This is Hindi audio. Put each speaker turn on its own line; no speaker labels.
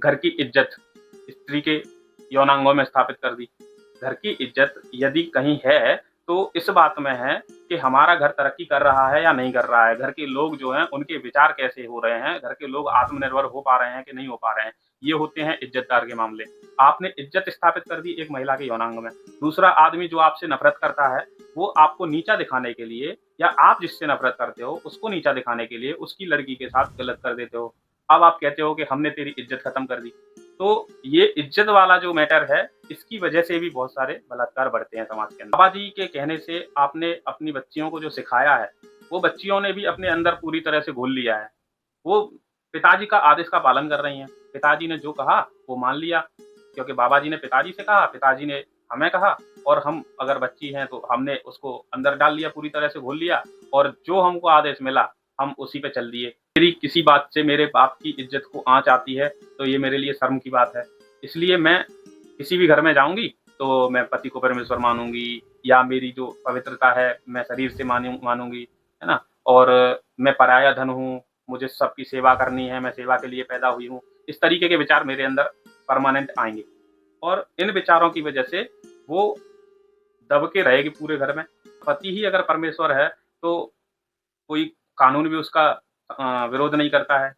घर की इज्जत स्त्री के यौनांगों में स्थापित कर दी। घर की इज्जत यदि कहीं है, तो इस बात में है कि हमारा घर तरक्की कर रहा है या नहीं कर रहा है। घर के लोग जो हैं, उनके विचार कैसे हो रहे हैं, घर के लोग आत्मनिर्भर हो पा रहे हैं कि नहीं हो पा रहे हैं। ये होते हैं इज़्ज़तदार के मामले। आपने इज़्ज़त स्थापित कर दी एक महिला के यौनांग में। दूसरा आदमी जो आपसे नफ़रत करता है, वो आपको नीचा दिखाने के लिए या आप जिससे नफ़रत करते हो, उसको नीचा दिखाने के लिए उसकी लड़की के साथ गलत कर देते हो। अब आप कहते हो कि हमने तेरी इज़्ज़त खत्म कर दी। तो ये इज़्ज़त वाला जो मैटर है, इसकी वजह से भी बहुत सारे बलात्कार बढ़ते हैं समाज के अंदर। बाबा जी के कहने से आपने अपनी बच्चियों को जो सिखाया है, वो बच्चियों ने भी अपने अंदर पूरी तरह से घोल लिया है। वो पिताजी का आदेश का पालन कर रही हैं। पिताजी ने जो कहा, वो मान लिया, क्योंकि बाबा जी ने पिताजी से कहा, पिताजी ने हमें कहा और हम अगर बच्ची हैं, तो हमने उसको अंदर डाल लिया, पूरी तरह से घोल लिया और जो हमको आदेश मिला, हम उसी पे चल दिए। मेरी किसी बात से मेरे बाप की इज़्ज़त को आँच आती है, तो ये मेरे लिए शर्म की बात है। इसलिए मैं किसी भी घर में जाऊँगी, तो मैं पति को परमेश्वर मानूँगी या मेरी जो पवित्रता है, मैं शरीर से मानूँगी, है ना? और मैं पराया धन हूँ, मुझे सबकी सेवा करनी है, मैं सेवा के लिए पैदा हुई हूँ। इस तरीके के विचार मेरे अंदर परमानेंट आएँगे और इन विचारों की वजह से वो दब के रहेगी पूरे घर में। पति ही अगर परमेश्वर है, तो कोई कानून भी उसका विरोध नहीं करता है।